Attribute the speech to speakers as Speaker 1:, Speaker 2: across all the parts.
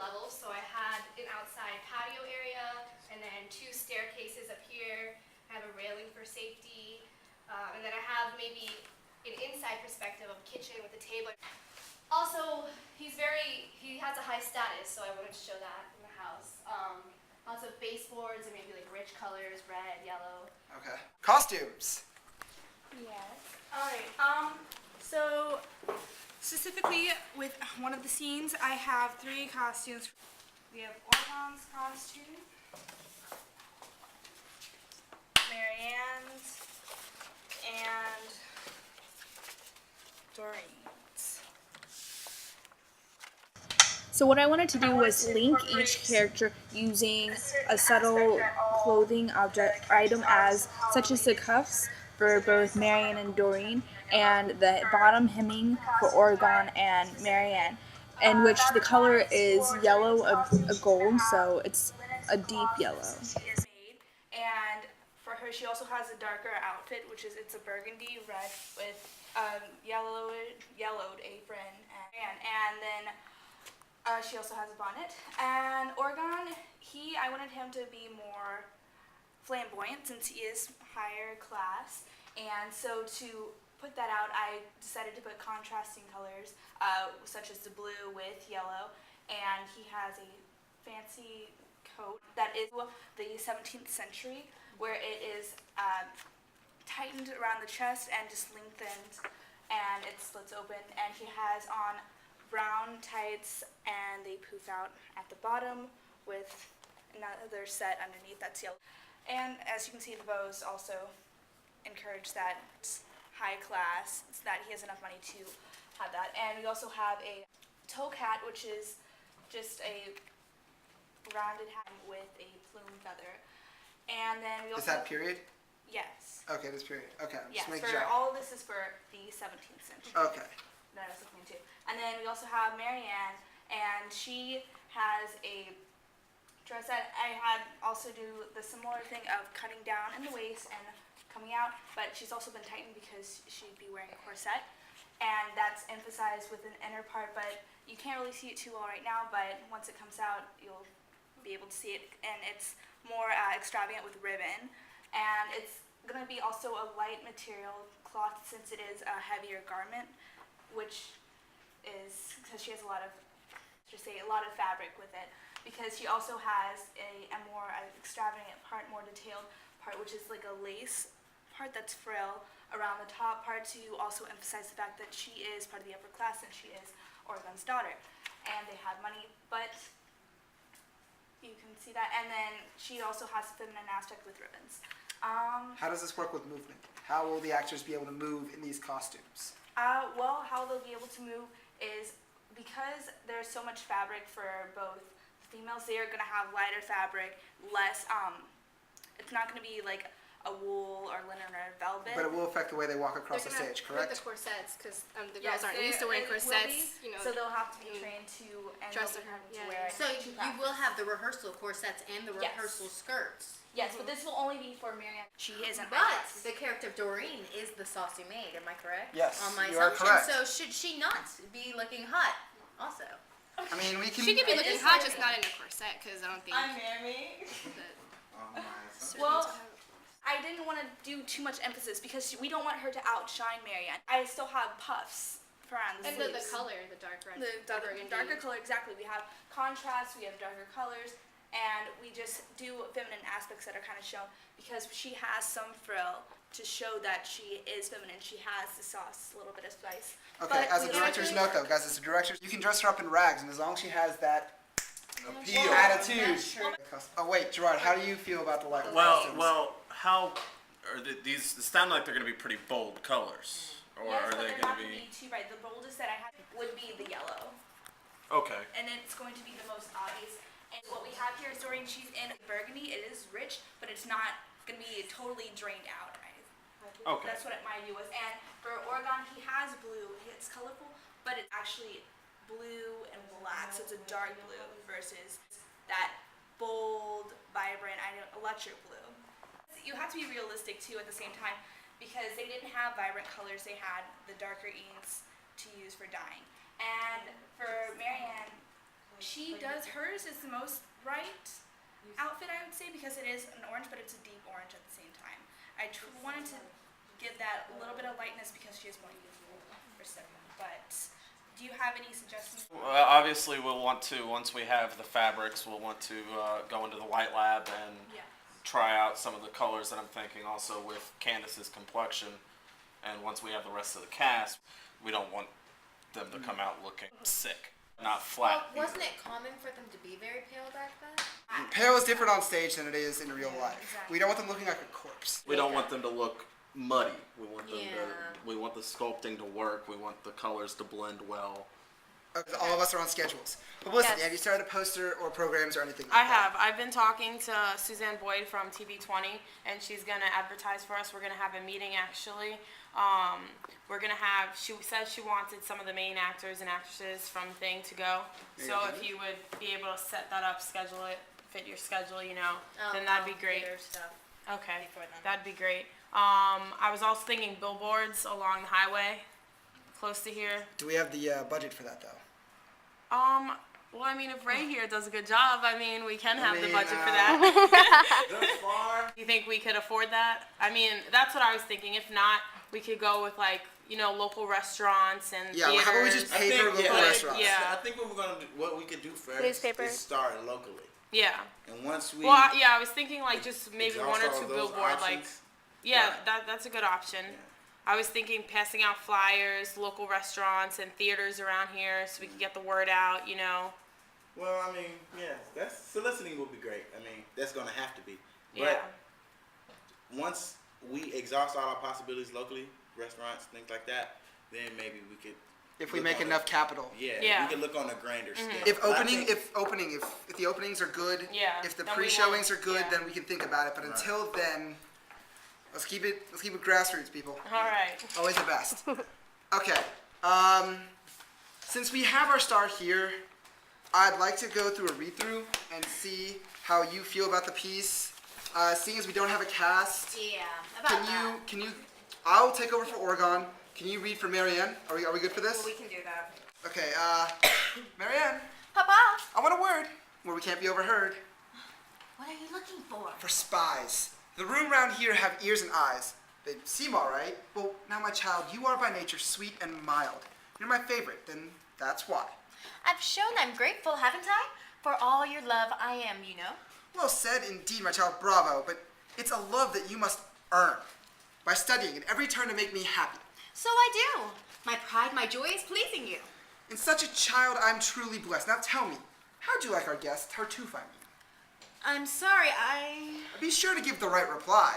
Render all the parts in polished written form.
Speaker 1: levels. So I had an outside patio area and then 2 staircases up here. I have a railing for safety. And then I have maybe an inside perspective of a kitchen with a table. Also, he has a high status, so I wanted to show that in the house. Lots of baseboards and maybe like rich colors, red, yellow.
Speaker 2: Okay. Costumes.
Speaker 3: Yes. Alright, so specifically with one of the scenes, I have 3 costumes. We have Orgon's costume, Marianne's, and Doreen's.
Speaker 4: So what I wanted to do was link each character using a subtle clothing object item such as the cuffs for both Marianne and Doreen, and the bottom hemming for Oregon and Marianne, in which the color is yellow of a gold, so it's a deep yellow.
Speaker 3: And for her, she also has a darker outfit, which is it's a burgundy red with yellowed apron, and then she also has a bonnet. And Oregon, I wanted him to be more flamboyant since he is higher class, and so to put that out, I decided to put contrasting colors, such as the blue with yellow, and he has a fancy coat that is the 17th century, where it is tightened around the chest and just lengthened, and it splits open, and he has on brown tights, and they poof out at the bottom with another set underneath that's yellow. And as you can see, the bows also encourage that high class, so that he has enough money to have that. And we also have a toque hat, which is just a rounded hat with a plume feather. And then we also...
Speaker 2: Is that period?
Speaker 3: Yes.
Speaker 2: Okay, this period. Okay,
Speaker 3: yes,
Speaker 2: just make sure.
Speaker 3: all of this is for the 17th century.
Speaker 2: Okay.
Speaker 3: That I was looking into. And then we also have Marianne, and she has a dress that I had also do the similar thing of cutting down in the waist and coming out, but she's also been tightened because she'd be wearing a corset, and that's emphasized with an inner part, but you can't really see it too well right now, but once it comes out, you'll be able to see it, and it's more extravagant with ribbon, and it's going to be also a light material cloth since it is a heavier garment, which is because she has a lot of fabric with it, because she also has a more extravagant part, more detailed part, which is like a lace part that's frill around the top part to also emphasize the fact that she is part of the upper class and she is Oregon's daughter, and they have money, but you can see that. And then she also has a feminine aspect with ribbons.
Speaker 2: How does this work with movement? How will the actors be able to move in these costumes?
Speaker 3: Well, how they'll be able to move is because there's so much fabric for both females, they are going to have lighter fabric, less, it's not going to be like a wool or linen or velvet.
Speaker 2: But it will affect the way they walk across the stage, correct?
Speaker 1: With the corsets, because the girls aren't used to wearing corsets.
Speaker 3: So they'll have to be trained to, and
Speaker 1: dress
Speaker 3: they'll
Speaker 1: her.
Speaker 3: have to wear it
Speaker 5: So
Speaker 3: to
Speaker 5: you
Speaker 3: practice.
Speaker 5: will have the rehearsal corsets and the
Speaker 3: Yes.
Speaker 5: rehearsal skirts.
Speaker 3: Yes, but this will only be for Marianne. She isn't.
Speaker 5: But the character of Doreen is the saucy maid, am I correct?
Speaker 2: Yes,
Speaker 5: On my
Speaker 2: you are
Speaker 5: assumption.
Speaker 2: correct.
Speaker 5: So should she not be looking hot also?
Speaker 2: I mean, we can...
Speaker 1: She could be looking hot, just not in a corset, because I don't think
Speaker 3: Mary.
Speaker 1: that...
Speaker 3: Well, I didn't want to do too much emphasis because we don't want her to outshine Marianne. I still have puffs around the
Speaker 1: And
Speaker 3: sleeves.
Speaker 1: the color, the dark red.
Speaker 3: The
Speaker 1: burgundy.
Speaker 3: darker color, exactly. We have contrast, we have darker colors, and we just do feminine aspects that are kind of shown because she has some frill to show that she is feminine. She has the sauce, a little bit of spice.
Speaker 2: Okay,
Speaker 3: But
Speaker 2: as a
Speaker 3: we
Speaker 2: director's
Speaker 3: actually
Speaker 2: note though, guys, as a director, you can dress her up in rags, and as long as she has that
Speaker 6: Appeal.
Speaker 2: attitude. Oh wait, Gerard, how do you feel about the light costumes?
Speaker 6: How are these sound like they're going to be pretty bold colors, or
Speaker 3: Yes,
Speaker 6: are
Speaker 3: but
Speaker 6: they
Speaker 3: they're
Speaker 6: going
Speaker 3: not
Speaker 6: to
Speaker 3: going to
Speaker 6: be?
Speaker 3: be too bright. The boldest that I had would be the yellow,
Speaker 6: Okay.
Speaker 3: and it's going to be the most obvious. And what we have here is Doreen. She's in burgundy. It is rich, but it's not going to be totally drained out.
Speaker 6: Okay.
Speaker 3: That's what my view was. And for Oregon, he has blue. It's colorful, but it's actually blue and black, so it's a dark blue versus that bold, vibrant, electric blue. You have to be realistic too at the same time because they didn't have vibrant colors. They had the darker inks to use for dyeing. And for Marianne, She does hers is the most bright outfit, I would say, because it is an orange, but it's a deep orange at the same time. I wanted to give that a little bit of lightness because she is more youthful for study. But do you have any suggestions?
Speaker 6: Well, obviously, we'll want to, once we have the fabrics, we'll want to go into the white lab and try out some of the colors that I'm thinking also with Candace's complexion. And once we have the rest of the cast, we don't want them to come out looking sick, not flat.
Speaker 5: Well, wasn't it common for them to be very pale back then?
Speaker 2: Pale is different on stage than it is in real life.
Speaker 3: exactly.
Speaker 2: We don't want them looking like a corpse.
Speaker 6: We don't want them to look muddy. We want them
Speaker 5: Yeah.
Speaker 6: to. We want the sculpting to work. We want the colors to blend well.
Speaker 2: All of us are on schedules. Publicity,
Speaker 7: Yes.
Speaker 2: have you started a poster or programs or anything like
Speaker 7: I
Speaker 2: that?
Speaker 7: have. I've been talking to Suzanne Boyd from TV20, and she's gonna advertise for us. We're gonna have a meeting actually. We're gonna have. She said she wanted some of the main actors and actresses from Thing to go. So
Speaker 2: Mhm.
Speaker 7: if you would be able to set that up, schedule it, fit your schedule, then that'd
Speaker 5: I'll
Speaker 7: be great.
Speaker 5: get her stuff
Speaker 7: Okay,
Speaker 5: before then.
Speaker 7: that'd be great. I was also thinking billboards along the highway, close to here.
Speaker 2: Do we have the budget for that though?
Speaker 7: Well, I mean, if Ray here does a good job, we can have the
Speaker 2: mean,
Speaker 7: budget for that.
Speaker 6: Thus far,
Speaker 7: You think we could afford that? That's what I was thinking. If not, we could go with local restaurants and
Speaker 2: Yeah,
Speaker 7: theaters.
Speaker 2: how about we just pay for local restaurants?
Speaker 7: Yeah.
Speaker 8: I think what we're gonna do, what we could do first
Speaker 7: Newspaper.
Speaker 8: is start locally,
Speaker 7: Yeah.
Speaker 8: and once we
Speaker 7: Well, I was thinking just maybe
Speaker 8: exhaust
Speaker 7: one or
Speaker 8: all
Speaker 7: two
Speaker 8: those
Speaker 7: billboard
Speaker 8: options,
Speaker 7: Yeah, that's a good option.
Speaker 8: Yeah.
Speaker 7: I was thinking passing out flyers, local restaurants and theaters around here so we could get the word out,
Speaker 8: Well, that's soliciting will be great. That's gonna have to be. But
Speaker 7: Yeah.
Speaker 8: once we exhaust all our possibilities locally, restaurants, things like that, then maybe we could.
Speaker 2: If we
Speaker 8: look
Speaker 2: make
Speaker 8: on
Speaker 2: enough capital.
Speaker 7: Yeah.
Speaker 8: we could look on a grander scale.
Speaker 2: If
Speaker 8: But I
Speaker 2: opening,
Speaker 8: think-
Speaker 2: if the openings are good,
Speaker 7: Yeah,
Speaker 2: if the
Speaker 7: then we
Speaker 2: pre-showings are
Speaker 7: won't-
Speaker 2: good,
Speaker 7: yeah.
Speaker 2: then we can think about it. But until then, let's keep it grassroots, people.
Speaker 7: All right.
Speaker 2: Always the best. Okay. Since we have our star here, I'd like to go through a read-through and see how you feel about the piece. Seeing as we don't have a cast,
Speaker 5: Yeah, about
Speaker 2: can you? I'll take over for Oregon. Can you read for Marianne? Are we good for this?
Speaker 5: We can do that.
Speaker 2: Okay. Marianne,
Speaker 5: Papa,
Speaker 2: I want a word where we can't be overheard.
Speaker 5: what are you looking for?
Speaker 2: For spies. The room round here have ears and eyes. They seem all right. Well, now, my child, you are by nature sweet and mild. You're my favorite, then that's why.
Speaker 5: I've shown I'm grateful, haven't I? For all your love I am,
Speaker 2: Well said, indeed, my child. Bravo. But it's a love that you must earn by studying at every turn to make me happy.
Speaker 5: So I do. My pride, my joy is pleasing you.
Speaker 2: In such a child, I'm truly blessed. Now tell me, how'd you like our guest, Tartuffe,
Speaker 5: I'm sorry,
Speaker 2: Be sure to give the right reply.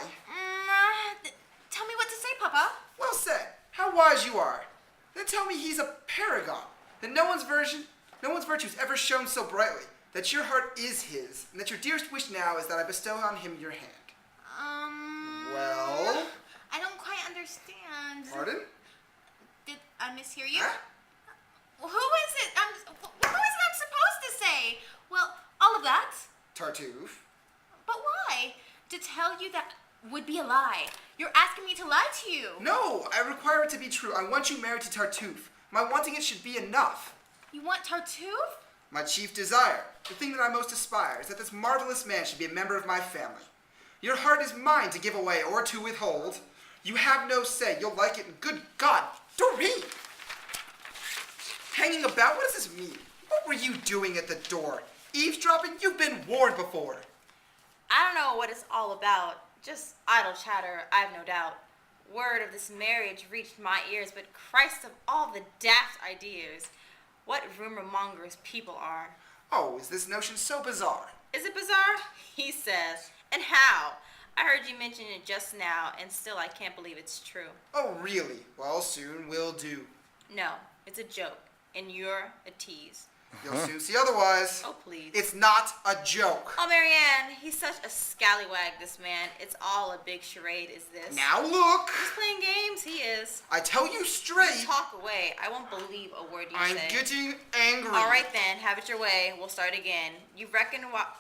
Speaker 5: Tell me what to say, Papa.
Speaker 2: Well said. How wise you are. Then tell me he's a paragon. That no one's virtues ever shone so brightly. That your heart is his, and that your dearest wish now is that I bestow on him your hand. Well?
Speaker 5: I don't quite understand.
Speaker 2: Pardon?
Speaker 5: Did I mishear you?
Speaker 2: Huh?
Speaker 5: Who is it? Who is it I'm supposed to say? Well, all of that.
Speaker 2: Tartuffe.
Speaker 5: But why? To tell you that would be a lie. You're asking me to lie to you.
Speaker 2: No, I require it to be true. I want you married to Tartuffe. My wanting it should be enough.
Speaker 5: You want Tartuffe?
Speaker 2: My chief desire, the thing that I most aspire, is that this marvelous man should be a member of my family. Your heart is mine to give away or to withhold. You have no say. You'll like it. And good God, Doreen! Hanging about? What does this mean? What were you doing at the door? Eavesdropping? You've been warned before.
Speaker 9: I don't know what it's all about. Just idle chatter, I've no doubt. Word of this marriage reached my ears, but Christ of all the daft ideas, what rumor mongers people are.
Speaker 2: Oh, is this notion so bizarre?
Speaker 9: Is it bizarre? He says. And how? I heard you mention it just now, and still I can't believe it's true.
Speaker 2: Oh, really? Well, soon will do.
Speaker 9: No, it's a joke, and you're a tease.
Speaker 2: You'll soon see otherwise.
Speaker 9: Oh, please.
Speaker 2: It's not a joke.
Speaker 9: Oh, Marianne, he's such a scallywag, this man. It's all a big charade, is this?
Speaker 2: Now look!
Speaker 9: He's playing games, he is.
Speaker 2: I tell you straight,
Speaker 9: Talk away. I won't believe a word you
Speaker 2: I'm
Speaker 9: say.
Speaker 2: getting angry.
Speaker 9: All right then, have it your way. We'll start again. You reckon wise